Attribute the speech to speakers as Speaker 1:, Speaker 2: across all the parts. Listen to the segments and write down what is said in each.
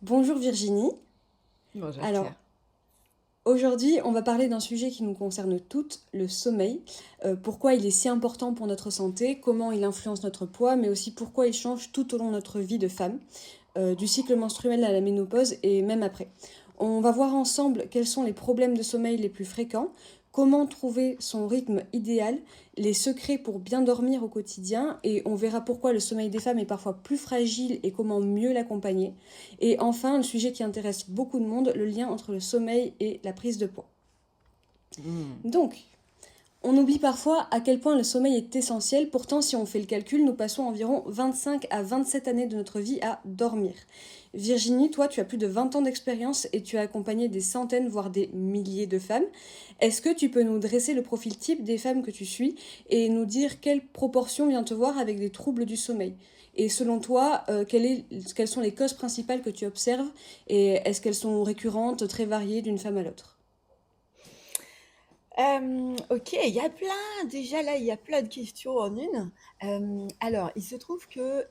Speaker 1: Bonjour Virginie.
Speaker 2: Bonjour
Speaker 1: Alors
Speaker 2: Claire.
Speaker 1: aujourd'hui, on va parler d'un sujet qui nous concerne toutes, le sommeil. Pourquoi il est si important pour notre santé, comment il influence notre poids, mais aussi pourquoi il change tout au long de notre vie de femme, du cycle menstruel à la ménopause et même après. On va voir ensemble quels sont les problèmes de sommeil les plus fréquents, comment trouver son rythme idéal, les secrets pour bien dormir au quotidien, et on verra pourquoi le sommeil des femmes est parfois plus fragile et comment mieux l'accompagner. Et enfin, le sujet qui intéresse beaucoup de monde, le lien entre le sommeil et la prise de poids.
Speaker 2: Hmm.
Speaker 1: Donc, on oublie parfois à quel point le sommeil est essentiel, pourtant si on fait le calcul, nous passons environ 25 à 27 années de notre vie à dormir. Virginie, toi tu as plus de 20 ans d'expérience et tu as accompagné des centaines, voire des milliers de femmes. Est-ce que tu peux nous dresser le profil type des femmes que tu suis et nous dire quelle proportion vient te voir avec des troubles du sommeil? Et selon toi, quelles sont les causes principales que tu observes et est-ce qu'elles sont récurrentes, très variées d'une femme à l'autre?
Speaker 2: Ok, il y a plein, déjà là, il y a plein de questions en une. Alors, il se trouve que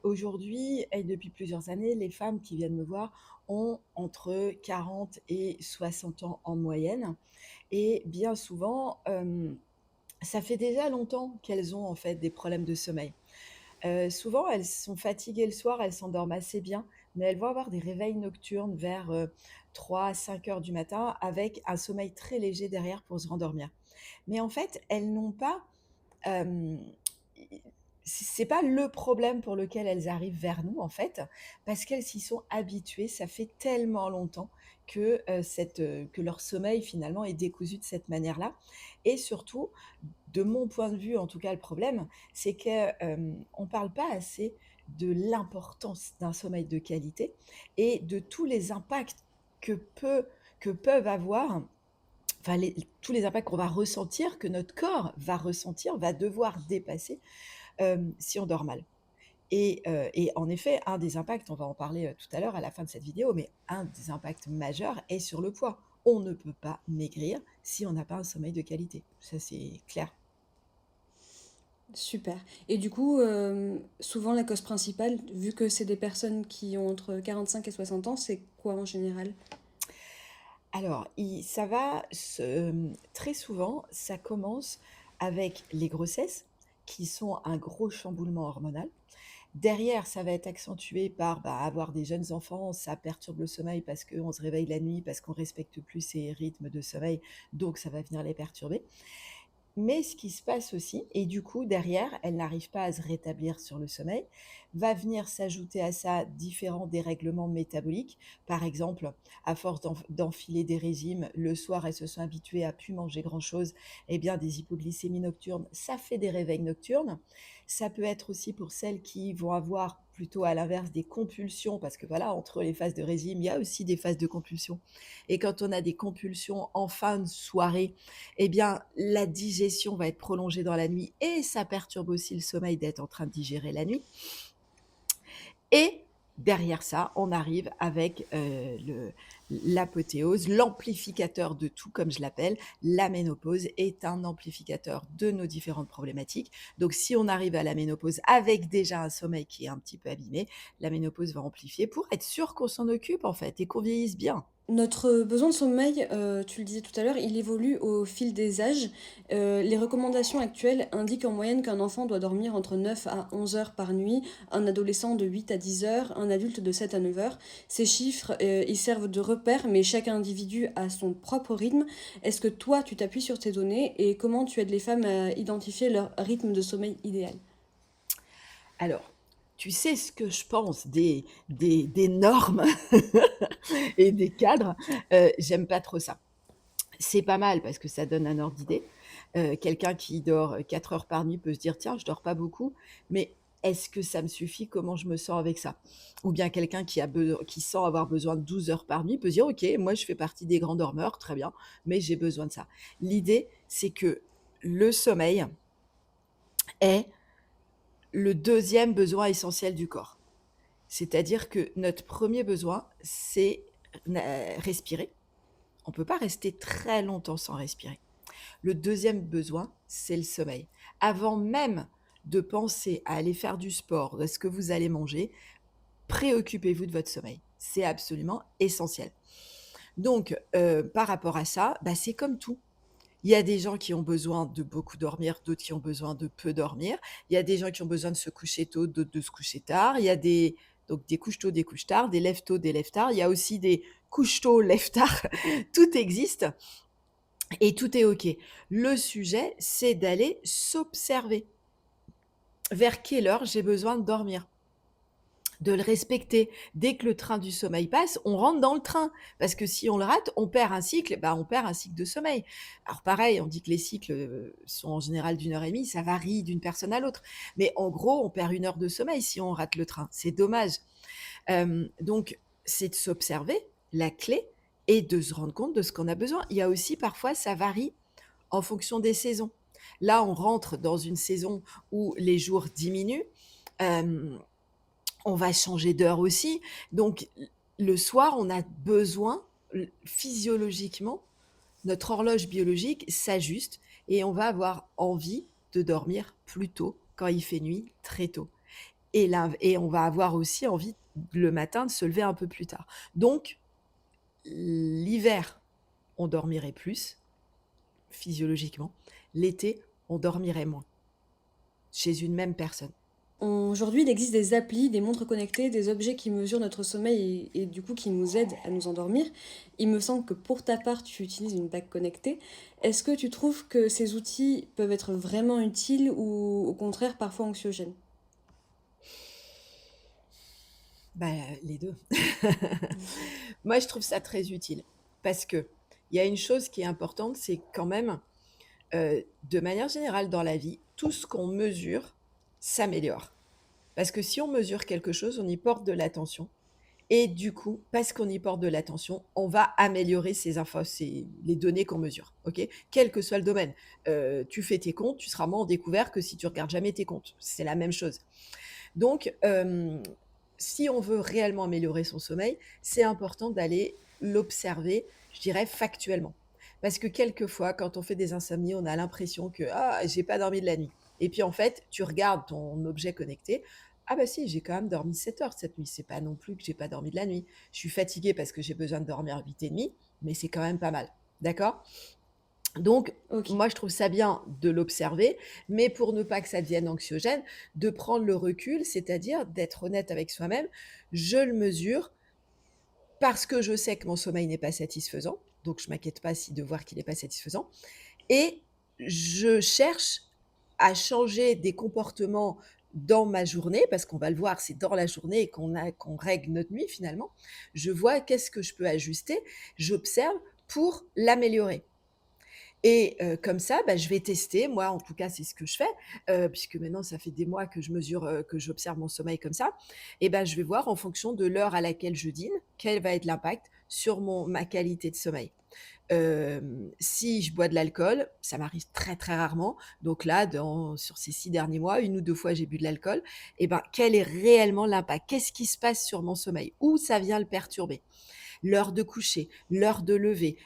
Speaker 2: aujourd'hui, et depuis plusieurs années, les femmes qui viennent me voir ont entre 40 et 60 ans en moyenne. Et bien souvent, ça fait déjà longtemps qu'elles ont en fait des problèmes de sommeil. Souvent, elles sont fatiguées le soir, elles s'endorment assez bien, mais elles vont avoir des réveils nocturnes vers, 3 à 5 heures du matin avec un sommeil très léger derrière pour se rendormir. Mais en fait, elles n'ont pas, hem, i c'est pas le problème pour lequel elles arrivent vers nous, en fait, parce qu'elles s'y sont habituées. Ça fait tellement longtemps que leur sommeil, finalement, est décousu de cette manière-là et surtout, de mon point de vue, en tout cas, le problème, c'est que, on parle pas assez de l'importance d'un sommeil de qualité et de tous les impacts que peut que peuvent avoir enfin tous les impacts qu'on va ressentir, que notre corps va ressentir, va devoir dépasser, si on dort mal. Et en effet, un des impacts, on va en parler, tout à l'heure à la fin de cette vidéo, mais un des impacts majeurs est sur le poids. On ne peut pas maigrir si on n'a pas un sommeil de qualité. Ça, c'est clair.
Speaker 1: Super. Et du coup, souvent la cause principale, vu que c'est des personnes qui ont entre 45 et 60 ans, c'est quoi en général?
Speaker 2: Alors, ça va très souvent, ça commence avec les grossesses qui sont un gros chamboulement hormonal. Derrière, ça va être accentué par, bah, avoir des jeunes enfants, ça perturbe le sommeil parce qu'on se réveille la nuit, parce qu'on respecte plus ses rythmes de sommeil, donc ça va venir les perturber. Mais ce qui se passe aussi et du coup derrière, elles n'arrivent pas à se rétablir sur le sommeil, va venir s'ajouter à ça différents dérèglements métaboliques. Par exemple, à force d'enfiler des régimes, le soir, elles se sont habituées à plus manger grand-chose, eh bien des hypoglycémies nocturnes, ça fait des réveils nocturnes. Ça peut être aussi pour celles qui vont avoir plutôt à l'inverse des compulsions parce que voilà, entre les phases de régime, il y a aussi des phases de compulsion et quand on a des compulsions en fin de soirée, eh bien, la digestion va être prolongée dans la nuit et ça perturbe aussi le sommeil d'être en train de digérer la nuit. Et derrière ça, on arrive avec l'apothéose, l'amplificateur de tout, comme je l'appelle. La ménopause est un amplificateur de nos différentes problématiques. Donc, si on arrive à la ménopause avec déjà un sommeil qui est un petit peu abîmé, la ménopause va amplifier pour être sûr qu'on s'en occupe en fait et qu'on vieillisse bien.
Speaker 1: Notre besoin de sommeil, tu le disais tout à l'heure, il évolue au fil des âges. Les recommandations actuelles indiquent en moyenne qu'un enfant doit dormir entre 9 à 11 heures par nuit, un adolescent de 8 à 10 heures, un adulte de 7 à 9 heures. Ces chiffres, ils servent de repère, mais chaque individu a son propre rythme. Est-ce que toi, tu t'appuies sur ces données et comment tu aides les femmes à identifier leur rythme de sommeil idéal?
Speaker 2: Alors, tu sais ce que je pense des normes et des cadres? J'aime pas trop ça. C'est pas mal parce que ça donne un ordre d'idée. Quelqu'un qui dort 4 heures par nuit peut se dire: «Tiens, je dors pas beaucoup, mais est-ce que ça me suffit? Comment je me sens avec ça?» Ou bien quelqu'un qui sent avoir besoin de 12 heures par nuit peut se dire: «OK, moi je fais partie des grands dormeurs, très bien, mais j'ai besoin de ça». L'idée, c'est que le sommeil est le deuxième besoin essentiel du corps. C'est-à-dire que notre premier besoin, c'est respirer. On ne peut pas rester très longtemps sans respirer. Le deuxième besoin, c'est le sommeil. Avant même de penser à aller faire du sport, à ce que vous allez manger, préoccupez-vous de votre sommeil. C'est absolument essentiel. Donc, par rapport à ça, bah, c'est comme tout. Il y a des gens qui ont besoin de beaucoup dormir, d'autres qui ont besoin de peu dormir. Il y a des gens qui ont besoin de se coucher tôt, d'autres de se coucher tard. Il y a des couches tôt, des couches tard, des lève tôt, des lève tard. Il y a aussi des couches tôt, lève tard. Tout existe et tout est OK. Le sujet, c'est d'aller s'observer. Vers quelle heure j'ai besoin de dormir? De le respecter. Dès que le train du sommeil passe, on rentre dans le train. Parce que si on le rate, on perd un cycle, bah, on perd un cycle de sommeil. Alors pareil, on dit que les cycles sont en général d'1 heure et demie, ça varie d'une personne à l'autre. Mais en gros, on perd 1 heure de sommeil si on rate le train. C'est dommage. Donc, c'est de s'observer, la clé, et de se rendre compte de ce qu'on a besoin. Il y a aussi parfois, ça varie en fonction des saisons. Là, on rentre dans une saison où les jours diminuent. Euh, on va changer d'heure aussi. Donc, le soir, on a besoin, physiologiquement, notre horloge biologique s'ajuste et on va avoir envie de dormir plus tôt quand il fait nuit, très tôt. Et on va avoir aussi envie le matin de se lever un peu plus tard. Donc, l'hiver, on dormirait plus, physiologiquement. L'été, on dormirait moins, chez une même personne.
Speaker 1: Aujourd'hui, il existe des applis, des montres connectées, des objets qui mesurent notre sommeil et du coup qui nous aident à nous endormir. Il me semble que pour ta part, tu utilises une bague connectée. Est-ce que tu trouves que ces outils peuvent être vraiment utiles ou au contraire parfois anxiogènes?
Speaker 2: Bah, les 2. Moi, je trouve ça très utile parce qu'il y a une chose qui est importante, c'est quand même, de manière générale dans la vie, tout ce qu'on mesure s'améliore. Parce que si on mesure quelque chose, on y porte de l'attention et du coup, parce qu'on y porte de l'attention, on va améliorer les données qu'on mesure, OK? Quel que soit le domaine. Tu fais tes comptes, tu seras moins en découvert que si tu regardes jamais tes comptes. C'est la même chose. Donc, si on veut réellement améliorer son sommeil, c'est important d'aller l'observer, je dirais factuellement. Parce que quelquefois, quand on fait des insomnies, on a l'impression que ah, j'ai pas dormi de la nuit. Et puis en fait, tu regardes ton objet connecté. Ah bah si, j'ai quand même dormi 7 heures cette nuit. C'est pas non plus que j'ai pas dormi de la nuit. Je suis fatiguée parce que j'ai besoin de dormir 8 et demi, mais c'est quand même pas mal. D'accord? Donc,
Speaker 1: Ok.
Speaker 2: moi, je trouve ça bien de l'observer, mais pour ne pas que ça devienne anxiogène, de prendre le recul, c'est-à-dire d'être honnête avec soi-même. Je le mesure parce que je sais que mon sommeil n'est pas satisfaisant, donc je m'inquiète pas si de voir qu'il n'est pas satisfaisant, et je cherche à changer des comportements dans ma journée, parce qu'on va le voir, c'est dans la journée qu'on règle notre nuit finalement. Je vois qu'est-ce que je peux ajuster, j'observe pour l'améliorer. Et comme ça, bah, je vais tester. Moi, en tout cas, c'est ce que je fais, puisque maintenant ça fait des mois que je mesure, que j'observe mon sommeil comme ça. Et ben, je vais voir en fonction de l'heure à laquelle je dîne, quel va être l'impact sur ma qualité de sommeil. Si je bois de l'alcool, ça m'arrive très, très rarement. Donc là, sur ces 6 derniers mois, 1 ou 2 fois, j'ai bu de l'alcool. Et ben, quel est réellement l'impact? Qu'est-ce qui se passe sur mon sommeil? Où ça vient le perturber? L'heure de coucher, l'heure de lever,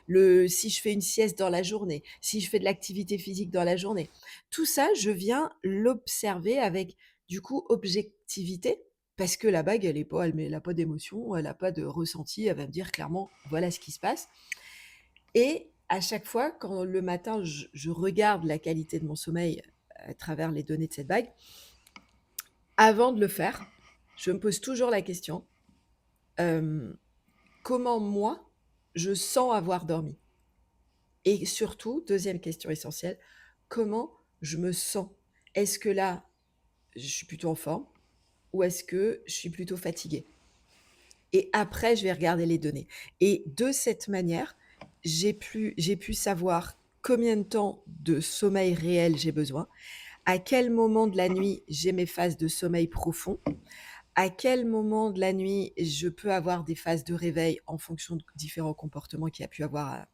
Speaker 2: si je fais une sieste dans la journée, si je fais de l'activité physique dans la journée. Tout ça, je viens l'observer avec, du coup, objectivité, parce que la bague, elle a pas d'émotion, elle a pas de ressenti, elle va me dire clairement, voilà ce qui se passe. Et à chaque fois, quand le matin, je regarde la qualité de mon sommeil à travers les données de cette bague, avant de le faire, je me pose toujours la question, comment moi, je sens avoir dormi? Et surtout, deuxième question essentielle, comment je me sens? Est-ce que là, je suis plutôt en forme ou est-ce que je suis plutôt fatiguée? Et après, je vais regarder les données. Et de cette manière, j'ai pu savoir combien de temps de sommeil réel j'ai besoin, à quel moment de la nuit j'ai mes phases de sommeil profond, à quel moment de la nuit je peux avoir des phases de réveil en fonction de différents comportements qu'il y a pu avoir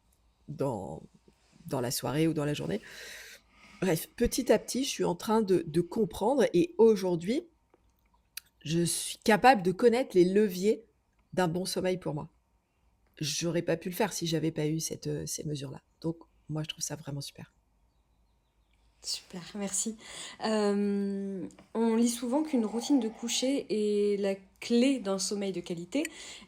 Speaker 2: dans, dans la soirée ou dans la journée. Bref, petit à petit, je suis en train de comprendre et aujourd'hui, je suis capable de connaître les leviers d'un bon sommeil pour moi. J'aurais pas pu le faire si j'avais pas eu ces mesures-là. Donc, moi, je trouve ça vraiment super.
Speaker 1: Super, merci. On lit souvent qu'une routine de coucher est la clé d'un sommeil de qualité.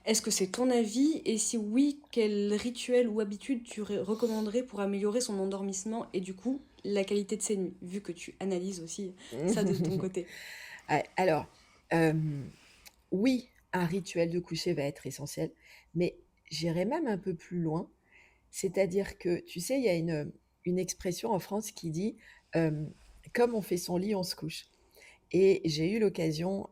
Speaker 1: Est-ce que c'est ton avis? Et si oui, quel rituel ou habitude tu recommanderais pour améliorer son endormissement et du coup la qualité de ses nuits, vu que tu analyses aussi ça de ton côté?
Speaker 2: Ouais, alors, hem, oui, un rituel de coucher va être essentiel, mais j'irai même un peu plus loin. C'est-à-dire que, tu sais, il y a une expression en France qui dit, hem: «Comme on fait son lit, on se couche». Et j'ai eu l'occasion,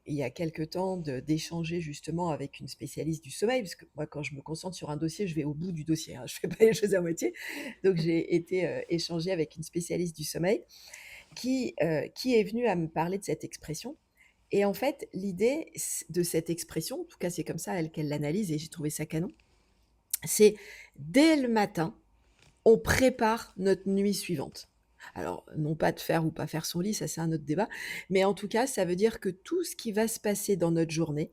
Speaker 2: il y a quelque temps d'échanger justement avec une spécialiste du sommeil, parce que moi, quand je me concentre sur un dossier, je vais au bout du dossier, hein, je fais pas les choses à moitié. Donc j'ai été, échanger avec une spécialiste du sommeil qui est venue à me parler de cette expression. Et en fait, l'idée de cette expression, en tout cas, c'est comme ça elle qu'elle l'analyse et j'ai trouvé ça canon, c'est dès le matin, on prépare notre nuit suivante. Alors, non pas de faire ou pas faire son lit, ça c'est un autre débat, mais en tout cas, ça veut dire que tout ce qui va se passer dans notre journée,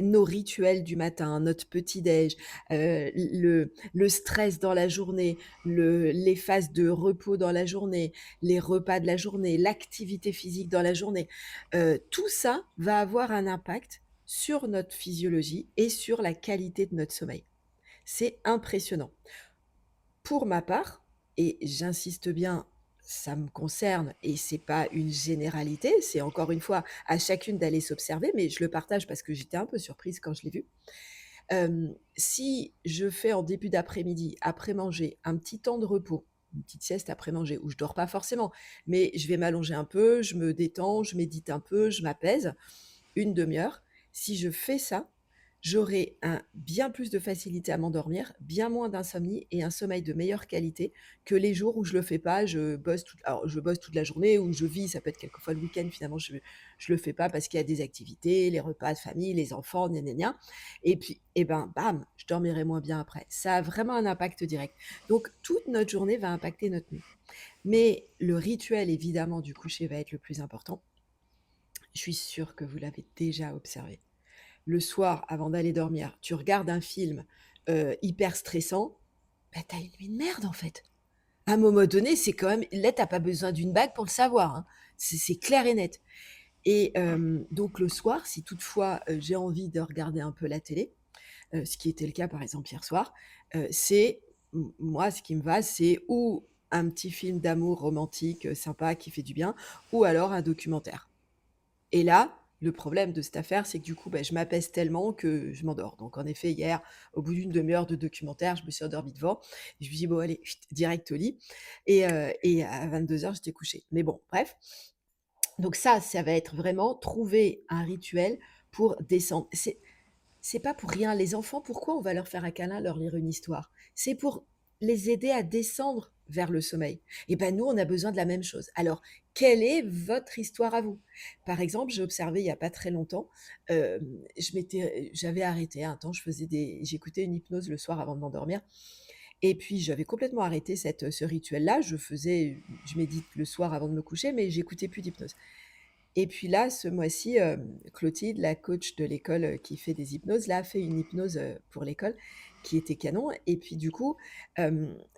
Speaker 2: nos rituels du matin, notre petit-déj, le stress dans la journée, les phases de repos dans la journée, les repas de la journée, l'activité physique dans la journée, tout ça va avoir un impact sur notre physiologie et sur la qualité de notre sommeil. C'est impressionnant. Pour ma part, et j'insiste bien, ça me concerne et c'est pas une généralité, c'est encore une fois à chacune d'aller s'observer, mais je le partage parce que j'étais un peu surprise quand je l'ai vu. Si je fais en début d'après-midi, après manger, un petit temps de repos, une petite sieste après manger où je dors pas forcément, mais je vais m'allonger un peu, je me détends, je médite un peu, je m'apaise, une demi heure. Si je fais ça, j'aurai un bien plus de facilité à m'endormir, bien moins d'insomnie et un sommeil de meilleure qualité que les jours où je le fais pas. Je bosse toute la journée ou je vis, ça peut être quelquefois le week-end finalement je le fais pas parce qu'il y a des activités, les repas de famille, les enfants, gna gna gna et puis et ben, bam, je dormirai moins bien après. Ça a vraiment un impact direct. Donc toute notre journée va impacter notre nuit. Mais le rituel évidemment du coucher va être le plus important. Je suis sûre que vous l'avez déjà observé. Le soir, avant d'aller dormir, tu regardes un film, hyper stressant, bah, tu as une nuit de merde, en fait. À un moment donné, c'est quand même là, tu as pas besoin d'une bague pour le savoir, hein. C'est clair et net et donc le soir, si toutefois, j'ai envie de regarder un peu la télé, ce qui était le cas, par exemple, hier soir, c'est moi, ce qui me va, c'est ou un petit film d'amour romantique, sympa qui fait du bien ou alors un documentaire. Et là, le problème de cette affaire, c'est que du coup, bah, je m'apaise tellement que je m'endors. Donc en effet, hier, au bout d'une demi heure de documentaire, je me suis endormie devant et je me suis dit: «Bon allez, chut, direct au lit» et à 22 heures, j'étais couchée. Mais bon, bref. Donc ça va être vraiment trouver un rituel pour descendre. C'est pas pour rien. Les enfants, pourquoi on va leur faire un câlin, leur lire une histoire? C'est pour les aider à descendre vers le sommeil. Et ben, nous, on a besoin de la même chose. Alors, quelle est votre histoire à vous? Par exemple, j'ai observé il y a pas très longtemps, j'avais arrêté un temps, j'écoutais une hypnose le soir avant de m'endormir et puis j'avais complètement arrêté ce rituel-là. Je médite le soir avant de me coucher, mais j'écoutais plus d'hypnose. Et puis là, ce mois-ci, Clotilde, la coach de l'école, qui fait des hypnoses, là, a fait une hypnose, pour l'école qui était canon et puis du coup,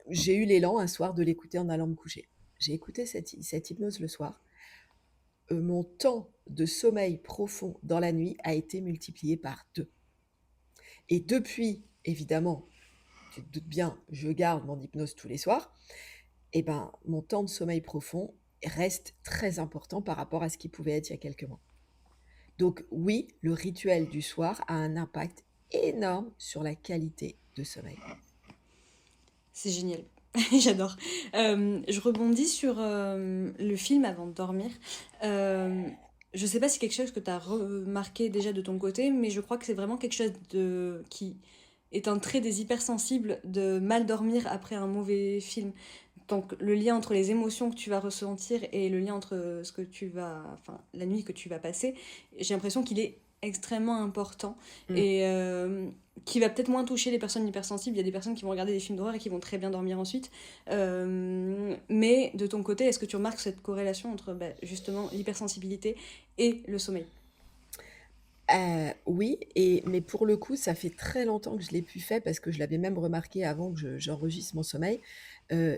Speaker 2: j'ai eu l'élan un soir de l'écouter en allant me coucher. J'ai écouté cette hypnose le soir. Mon temps de sommeil profond dans la nuit a été multiplié par 2 et depuis, évidemment, tu te doutes bien, je garde mon hypnose tous les soirs et ben, mon temps de sommeil profond reste très important par rapport à ce qu'il pouvait être il y a quelques mois. Donc oui, le rituel du soir a un impact énorme sur la qualité de sommeil.
Speaker 1: C'est génial. J'adore. Je rebondis sur le film avant de dormir. Euh, je sais pas si c'est quelque chose que tu as remarqué déjà de ton côté, mais je crois que c'est vraiment quelque chose qui est un trait des hypersensibles de mal dormir après un mauvais film. Donc le lien entre les émotions que tu vas ressentir et le lien entre enfin la nuit que tu vas passer, j'ai l'impression qu'il est extrêmement important
Speaker 2: Mmh.
Speaker 1: et qui va peut-être moins toucher les personnes hypersensibles. Il y a des personnes qui vont regarder des films d'horreur et qui vont très bien dormir ensuite. Mais de ton côté, est-ce que tu remarques cette corrélation entre justement l'hypersensibilité et le sommeil?
Speaker 2: Oui mais pour le coup, ça fait très longtemps que je l'ai plus fait parce que je l'avais même remarqué avant que j'enregistre mon sommeil.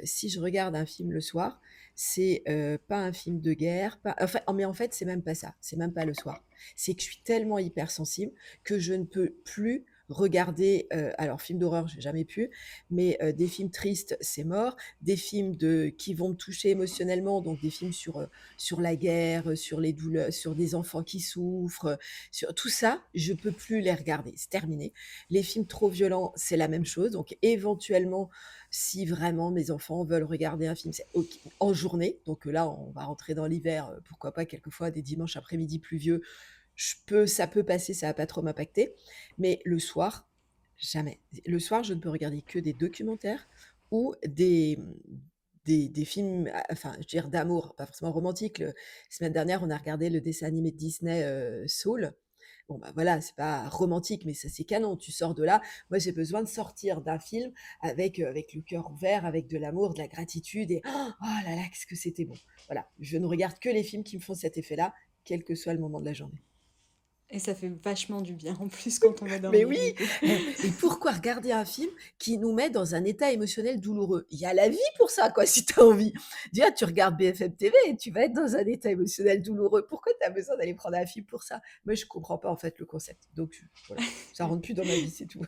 Speaker 2: Si je regarde un film le soir, c'est, pas un film de guerre, pas enfin, mais en fait, c'est même pas ça, c'est même pas le soir. C'est que je suis tellement hypersensible que je ne peux plus regarder, alors film d'horreur, j'ai jamais pu, mais, des films tristes, c'est mort. Des films qui vont me toucher émotionnellement, donc des films sur la guerre, sur les douleurs, sur des enfants qui souffrent, sur tout ça, je peux plus les regarder, c'est terminé. Les films trop violents, c'est la même chose, donc éventuellement, si vraiment mes enfants veulent regarder un film, c'est OK en journée, donc là, on va rentrer dans l'hiver, pourquoi pas quelquefois des dimanches après-midi pluvieux, ça peut passer, ça va pas trop m'impacter, mais le soir, jamais. Le soir, je ne peux regarder que des documentaires ou des films, enfin, je veux dire d'amour, pas forcément romantiques. Semaine dernière, on a regardé le dessin animé de Disney, Soul. Bon, bah, voilà, c'est pas romantique, mais ça, c'est canon. Tu sors de là. Moi, j'ai besoin de sortir d'un film avec le cœur ouvert, avec de l'amour, de la gratitude et oh là là, qu'est-ce que c'était bon. Voilà, je ne regarde que les films qui me font cet effet-là, quel que soit le moment de la journée.
Speaker 1: Et ça fait vachement du bien en plus quand on va
Speaker 2: Mais
Speaker 1: dormir
Speaker 2: oui!
Speaker 1: du coup.
Speaker 2: Et pourquoi regarder un film qui nous met dans un état émotionnel douloureux? Il y a la vie pour ça, quoi, si tu as envie. Déjà, tu regardes BFM TV et tu vas être dans un état émotionnel douloureux. Pourquoi tu as besoin d'aller prendre un film pour ça? Moi, je comprends pas, en fait, le concept. Donc, voilà, ça rentre plus dans ma vie, c'est tout.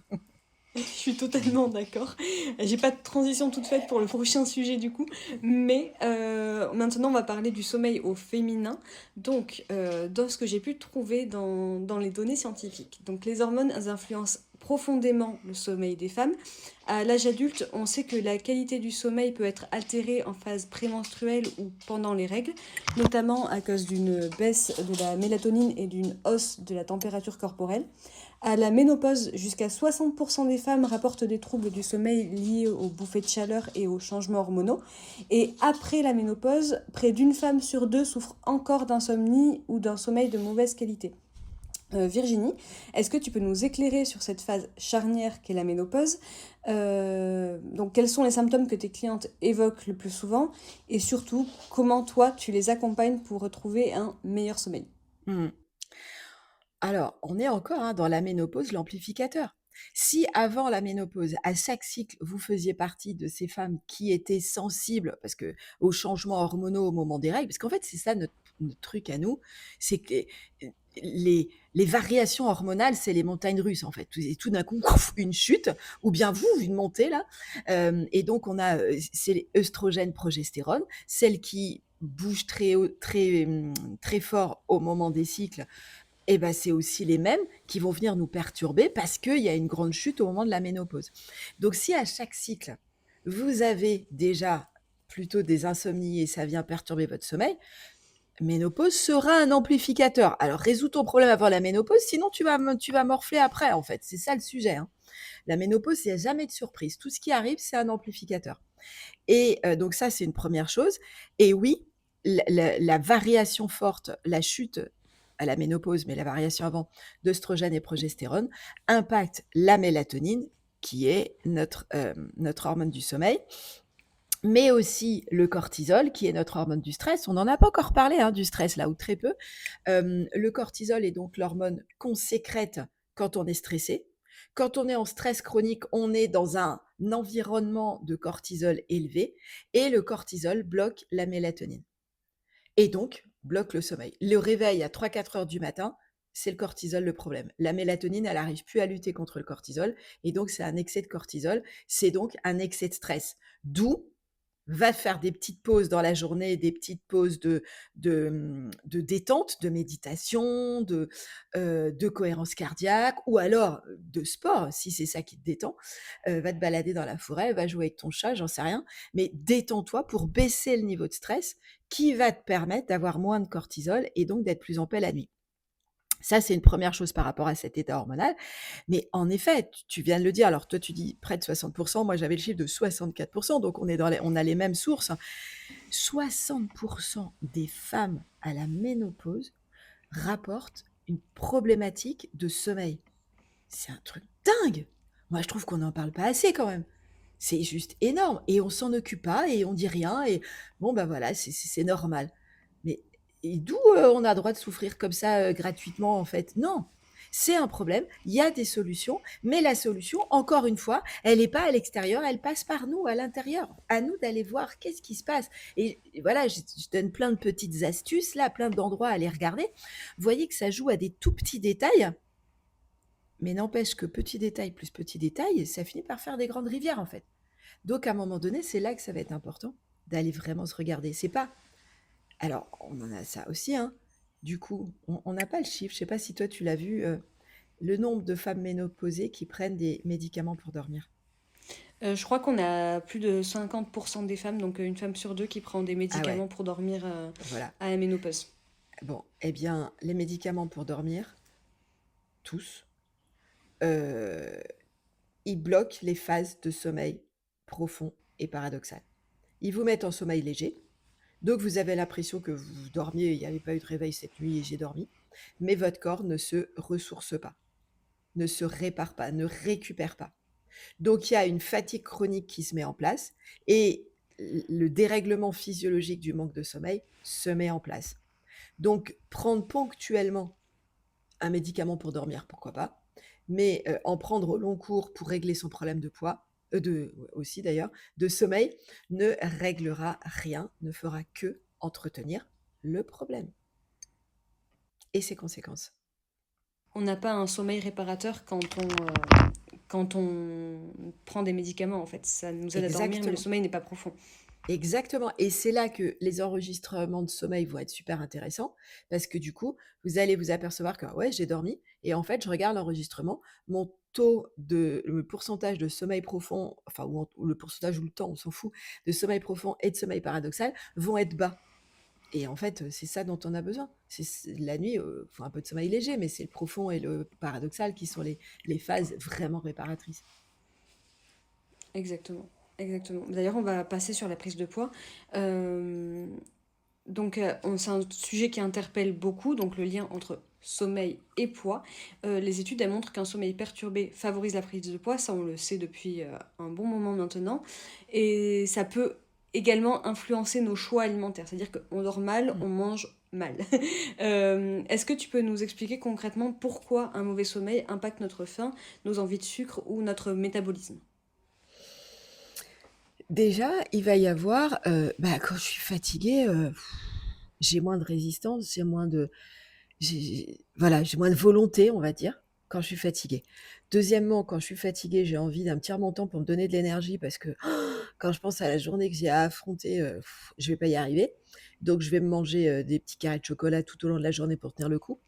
Speaker 1: Je suis totalement d'accord. J'ai pas de transition toute faite pour le prochain sujet du coup, mais maintenant on va parler du sommeil au féminin. Donc, dans ce que j'ai pu trouver dans les données scientifiques. Donc, les hormones elles influencent profondément le sommeil des femmes. À l'âge adulte, on sait que la qualité du sommeil peut être altérée en phase prémenstruelle ou pendant les règles, notamment à cause d'une baisse de la mélatonine et d'une hausse de la température corporelle. À la ménopause, jusqu'à 60% des femmes rapportent des troubles du sommeil liés aux bouffées de chaleur et aux changements hormonaux. Et après la ménopause, près d'une femme sur deux souffre encore d'insomnie ou d'un sommeil de mauvaise qualité. Virginie, est-ce que tu peux nous éclairer sur cette phase charnière qu'est la ménopause? Donc, quels sont les symptômes que tes clientes évoquent le plus souvent? Et surtout, comment toi, tu les accompagnes pour retrouver un meilleur sommeil?
Speaker 2: Mmh. Alors, on est encore, hein, dans la ménopause, l'amplificateur. Si avant la ménopause, à chaque cycle, vous faisiez partie de ces femmes qui étaient sensibles parce que aux changements hormonaux au moment des règles, parce qu'en fait, c'est ça notre truc à nous, c'est que les variations hormonales, c'est les montagnes russes, en fait. Et tout d'un coup, une chute, ou bien vous, une montée là. Et donc, c'est les œstrogènes, progestérone, celles qui bougent très haut, très fort au moment des cycles et ben c'est aussi les mêmes qui vont venir nous perturber parce qu'il y a une grande chute au moment de la ménopause. Donc si à chaque cycle, vous avez déjà plutôt des insomnies et ça vient perturber votre sommeil, ménopause sera un amplificateur. Alors résous ton problème avant la ménopause, sinon tu vas morfler après en fait. C'est ça le sujet, hein. La ménopause, il y a jamais de surprise. Tout ce qui arrive, c'est un amplificateur. Et donc ça, c'est une première chose. Et oui, la variation forte, la chute à la ménopause, mais la variation avant d'œstrogène et progestérone impacte la mélatonine, qui est notre hormone du sommeil, mais aussi le cortisol, qui est notre hormone du stress. On n'en a pas encore parlé, hein, du stress, là, ou très peu. Le cortisol est donc l'hormone qu'on sécrète quand on est stressé. Quand on est en stress chronique, on est dans un environnement de cortisol élevé et le cortisol bloque la mélatonine et donc bloque le sommeil. Le réveil à 3-4 heures du matin, c'est le cortisol le problème. La mélatonine, elle n'arrive plus à lutter contre le cortisol et donc c'est un excès de cortisol, c'est donc un excès de stress. D'où va faire des petites pauses dans la journée, des petites pauses de détente, de méditation, de cohérence cardiaque ou alors de sport, si c'est ça qui te détend. Va te balader dans la forêt, va jouer avec ton chat, j'en sais rien, mais détends-toi pour baisser le niveau de stress qui va te permettre d'avoir moins de cortisol et donc d'être plus en paix la nuit. Ça, c'est une première chose par rapport à cet état hormonal. Mais en effet, tu viens de le dire, alors toi tu dis près de 60, moi j'avais le chiffre de 64, donc on a les mêmes sources. 60 des femmes à la ménopause rapportent une problématique de sommeil. C'est un truc dingue! Moi je trouve qu'on n'en parle pas assez quand même. C'est juste énorme et on s'en occupe pas et on dit rien et bon, bah, voilà, c'est normal. Mais et d'où, on a le droit de souffrir comme ça, gratuitement en fait? Non! C'est un problème, il y a des solutions, mais la solution, encore une fois, elle n'est pas à l'extérieur, elle passe par nous, à l'intérieur. À nous d'aller voir qu'est-ce qui se passe. Et voilà, je donne plein de petites astuces, là, plein d'endroits à aller regarder. Vous voyez que ça joue à des tout petits détails, mais n'empêche que petit détail plus petit détail, ça finit par faire des grandes rivières, en fait. Donc, à un moment donné, c'est là que ça va être important d'aller vraiment se regarder. C'est pas alors, on en a ça aussi, hein. Du coup, on n'a pas le chiffre, je sais pas si toi tu l'as vu, le nombre de femmes ménopausées qui prennent des médicaments pour dormir.
Speaker 1: Je crois qu'on a plus de 50% des femmes, donc une femme sur deux qui prend des
Speaker 2: Ah ouais,
Speaker 1: médicaments pour dormir
Speaker 2: voilà.
Speaker 1: à la ménopause.
Speaker 2: Bon, eh bien, les médicaments pour dormir, tous, heu, ils bloquent les phases de sommeil profond et paradoxal. Ils vous mettent en sommeil léger, donc vous avez l'impression que vous dormiez, il n'y avait pas eu de réveil cette nuit et j'ai dormi, mais votre corps ne se ressource pas, ne se répare pas, ne récupère pas. Donc il y a une fatigue chronique qui se met en place et le dérèglement physiologique du manque de sommeil se met en place. Donc prendre ponctuellement un médicament pour dormir, pourquoi pas, mais en prendre au long cours pour régler son problème de poids, aussi d'ailleurs, de sommeil, ne réglera rien, ne fera que entretenir le problème et ses conséquences.
Speaker 1: On n'a pas un sommeil réparateur quand on prend des médicaments, en fait. Ça nous aide à dormir, mais le
Speaker 2: Exactement.
Speaker 1: sommeil n'est pas profond.
Speaker 2: Exactement, et c'est là que les enregistrements de sommeil vont être super intéressants parce que du coup, vous allez vous apercevoir que: «Ouais, j'ai dormi» et en fait, je regarde l'enregistrement, mon taux de le pourcentage de sommeil profond, enfin ou le pourcentage ou le temps, on s'en fout, de sommeil profond et de sommeil paradoxal vont être bas et en fait, c'est ça dont on a besoin. C'est la nuit, faut un peu de sommeil léger, mais c'est le profond et le paradoxal qui sont les phases vraiment réparatrices.
Speaker 1: Exactement. Exactement. D'ailleurs, on va passer sur la prise de poids. Euh, c'est un sujet qui interpelle beaucoup, donc le lien entre sommeil et poids. Les études elles montrent qu'un sommeil perturbé favorise la prise de poids, ça on le sait depuis un bon moment maintenant, et ça peut également influencer nos choix alimentaires, c'est-à-dire qu'on dort mal,
Speaker 2: Mmh.
Speaker 1: on mange mal. Est-ce que tu peux nous expliquer concrètement pourquoi un mauvais sommeil impacte notre faim, nos envies de sucre ou notre métabolisme?
Speaker 2: Déjà, il va y avoir, quand je suis fatiguée, j'ai moins de résistance, j'ai moins de volonté, on va dire, quand je suis fatiguée. Deuxièmement, quand je suis fatiguée, j'ai envie d'un petit remontant pour me donner de l'énergie parce que quand je pense à la journée que j'ai à affronter, je vais pas y arriver. Donc je vais me manger, des petits carrés de chocolat tout au long de la journée pour tenir le coup,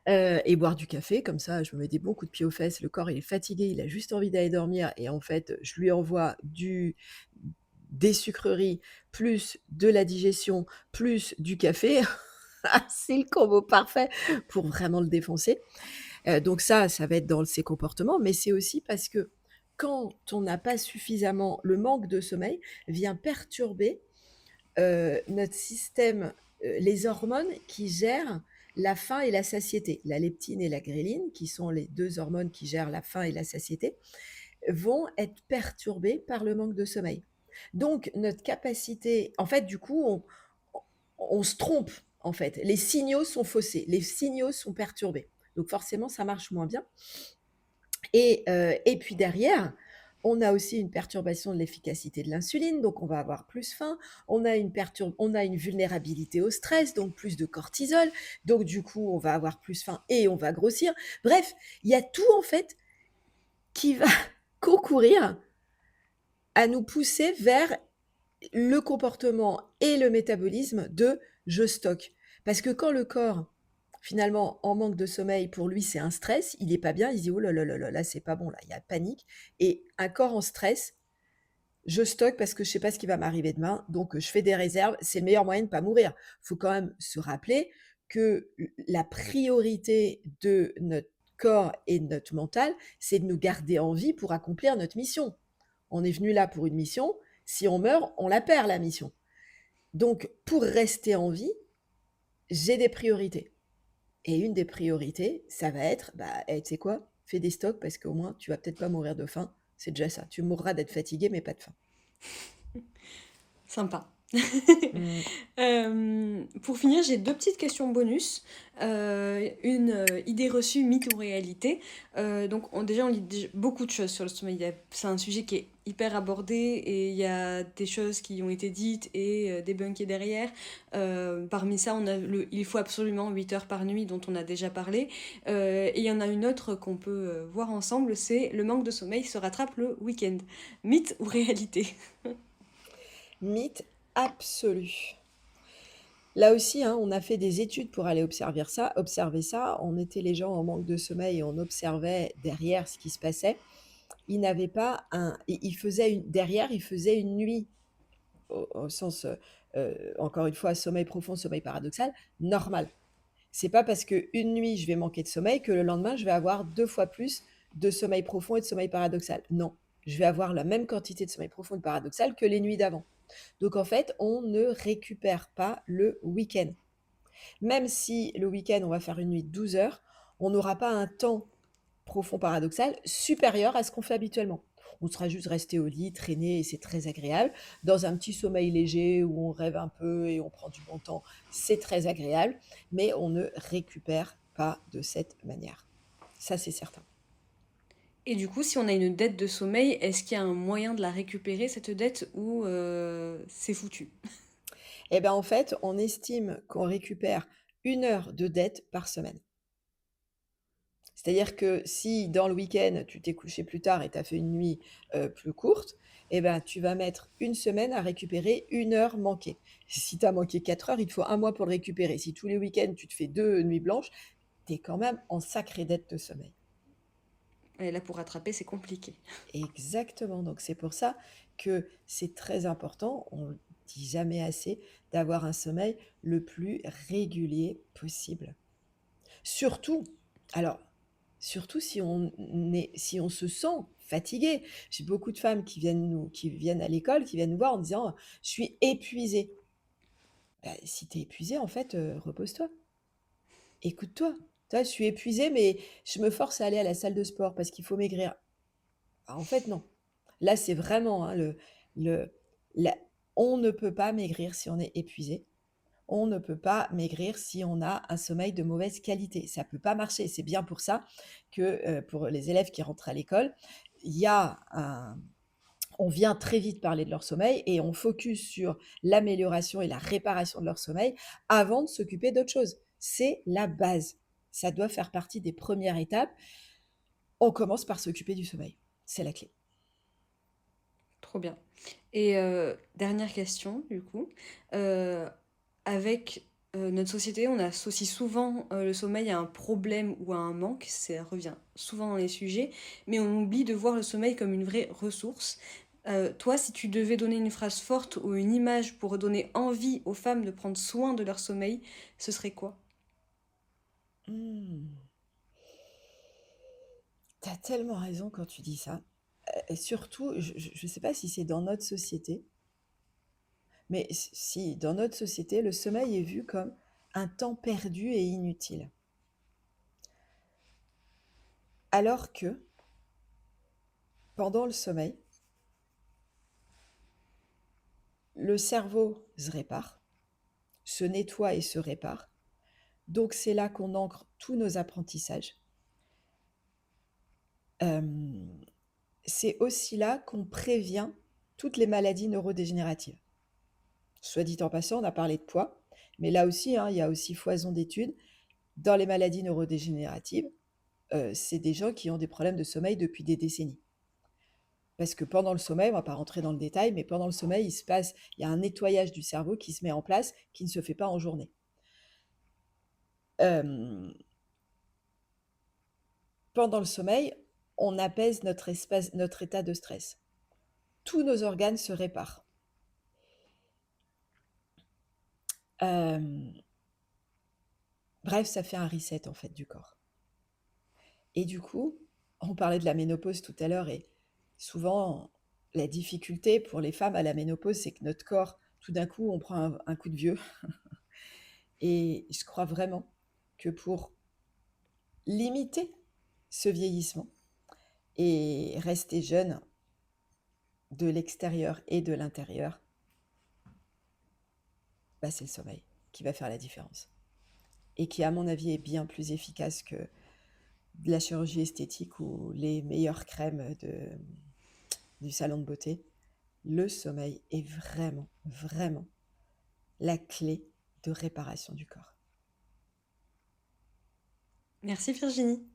Speaker 2: et boire du café. Comme ça, je me mets des bons coups de pied aux fesses. Le corps, il est fatigué, il a juste envie d'aller dormir et en fait, je lui envoie des sucreries, plus de la digestion, plus du café. C'est le combo parfait pour vraiment le défoncer. Donc ça va être dans ses comportements, mais c'est aussi parce que quand on n'a pas suffisamment le manque de sommeil vient perturber, notre système, les hormones qui gèrent la faim et la satiété. La leptine et la gréline, qui sont les 2 hormones qui gèrent la faim et la satiété, vont être perturbées par le manque de sommeil. Donc notre capacité en fait, du coup, on se trompe, en fait. Les signaux sont faussés, les signaux sont perturbés. Donc forcément, ça marche moins bien et puis derrière, on a aussi une perturbation de l'efficacité de l'insuline, donc on va avoir plus faim. On a une vulnérabilité au stress, donc plus de cortisol. Donc du coup, on va avoir plus faim et on va grossir. Bref, il y a tout, en fait, qui va concourir à nous pousser vers le comportement et le métabolisme de je stocke. Parce que quand le corps, finalement, en manque de sommeil, pour lui, c'est un stress, il n'est pas bien, il se dit oh là là là là, là c'est pas bon, là, il y a panique. Et un corps en stress, je stocke parce que je ne sais pas ce qui va m'arriver demain, donc je fais des réserves, c'est le meilleur moyen de ne pas mourir. Il faut quand même se rappeler que la priorité de notre corps et de notre mental, c'est de nous garder en vie pour accomplir notre mission. On est venu là pour une mission, si on meurt, on la perd la mission. Donc pour rester en vie, j'ai des priorités et une des priorités, ça va être, tu sais quoi? Fais des stocks parce qu'au moins tu vas peut-être pas mourir de faim, c'est déjà ça. Tu mourras d'être fatigué mais pas de faim.
Speaker 1: Sympa.
Speaker 2: Mmh.
Speaker 1: Pour finir, j'ai deux petites questions bonus. Une idée reçue, mythe ou réalité. Donc déjà, on lit beaucoup de choses sur le sommeil. C'est un sujet qui est hyper abordé et il y a des choses qui ont été dites et débunkées derrière. Parmi ça, on a il faut absolument 8 heures par nuit dont on a déjà parlé. Et il y en a une autre qu'on peut voir ensemble, c'est le manque de sommeil se rattrape le week-end. Mythe ou réalité?
Speaker 2: Mythe absolu. Là aussi, hein, on a fait des études pour aller observer ça. On mettait les gens en manque de sommeil et on observait derrière ce qui se passait. Ils n'avaient pas un ils faisaient ils faisaient une nuit au sens, encore une fois, sommeil profond, sommeil paradoxal, normal. C'est pas parce qu'une nuit, je vais manquer de sommeil que le lendemain, je vais avoir 2 fois plus de sommeil profond et de sommeil paradoxal. Non, je vais avoir la même quantité de sommeil profond et paradoxal que les nuits d'avant. Donc en fait, on ne récupère pas le week-end. Même si le week-end, on va faire une nuit de 12 heures, on n'aura pas un temps profond paradoxal supérieur à ce qu'on fait habituellement. On sera juste resté au lit, traîné, et c'est très agréable. Dans un petit sommeil léger où on rêve un peu et on prend du bon temps, c'est très agréable, mais on ne récupère pas de cette manière. Ça, c'est certain.
Speaker 1: Et du coup, si on a une dette de sommeil, est-ce qu'il y a un moyen de la récupérer, cette dette, ou c'est foutu?
Speaker 2: Eh bien, en fait, on estime qu'on récupère 1 heure de dette par semaine. C'est-à-dire que si dans le week-end, tu t'es couché plus tard et tu as fait une nuit, plus courte, eh ben, tu vas mettre une semaine à récupérer 1 heure manquée. Si tu as manqué 4 heures, il te faut un mois pour le récupérer. Si tous les week-ends, tu te fais 2 nuits blanches, tu es quand même en sacrée dette de sommeil.
Speaker 1: Et là, pour rattraper, c'est compliqué.
Speaker 2: Exactement, donc c'est pour ça que c'est très important, on le dit jamais assez, d'avoir un sommeil le plus régulier possible. Surtout, alors, surtout si on se sent fatigué. J'ai beaucoup de femmes qui viennent à l'école, qui viennent nous voir en disant: «Je suis épuisée». Bah, si tu es épuisée, en fait, repose-toi, écoute-toi. Tu vois: «Je suis épuisée, mais je me force à aller à la salle de sport parce qu'il faut maigrir». Bah, en fait, non. Là, c'est vraiment, hein, le la on ne peut pas maigrir si on est épuisé. On ne peut pas maigrir si on a un sommeil de mauvaise qualité. Ça peut pas marcher. C'est bien pour ça que, pour les élèves qui rentrent à l'école, il y a un on vient très vite parler de leur sommeil et on focus sur l'amélioration et la réparation de leur sommeil avant de s'occuper d'autre chose. C'est la base. Ça doit faire partie des premières étapes. On commence par s'occuper du sommeil. C'est la clé.
Speaker 1: Trop bien. Et dernière question, du coup. Euh, Avec notre société, on associe souvent le sommeil à un problème ou à un manque. Ça revient souvent dans les sujets. Mais on oublie de voir le sommeil comme une vraie ressource. Toi, si tu devais donner une phrase forte ou une image pour donner envie aux femmes de prendre soin de leur sommeil, ce serait quoi?
Speaker 2: Mmh. Tu as tellement raison quand tu dis ça. Et surtout, je ne sais pas si c'est dans notre société, mais si dans notre société, le sommeil est vu comme un temps perdu et inutile. Alors que pendant le sommeil, le cerveau se répare, se nettoie et se répare. Donc c'est là qu'on ancre tous nos apprentissages. Euh, c'est aussi là qu'on prévient toutes les maladies neurodégénératives. Soit dit en passant, on a parlé de poids, mais là aussi, hein, il y a aussi foison d'études. Dans les maladies neurodégénératives, c'est des gens qui ont des problèmes de sommeil depuis des décennies. Parce que pendant le sommeil, on ne va pas rentrer dans le détail, mais pendant le sommeil, il y a un nettoyage du cerveau qui se met en place, qui ne se fait pas en journée. Euh, Pendant le sommeil, on apaise notre état de stress. Tous nos organes se réparent. Euh, Bref, ça fait un reset en fait du corps. Et du coup, on parlait de la ménopause tout à l'heure et souvent, la difficulté pour les femmes à la ménopause, c'est que notre corps, tout d'un coup, on prend un coup de vieux. Et je crois vraiment que pour limiter ce vieillissement et rester jeune de l'extérieur et de l'intérieur, bah, c'est le sommeil qui va faire la différence et qui, à mon avis, est bien plus efficace que de la chirurgie esthétique ou les meilleures crèmes du salon de beauté. Le sommeil est vraiment, vraiment la clé de réparation du corps.
Speaker 1: Merci Virginie.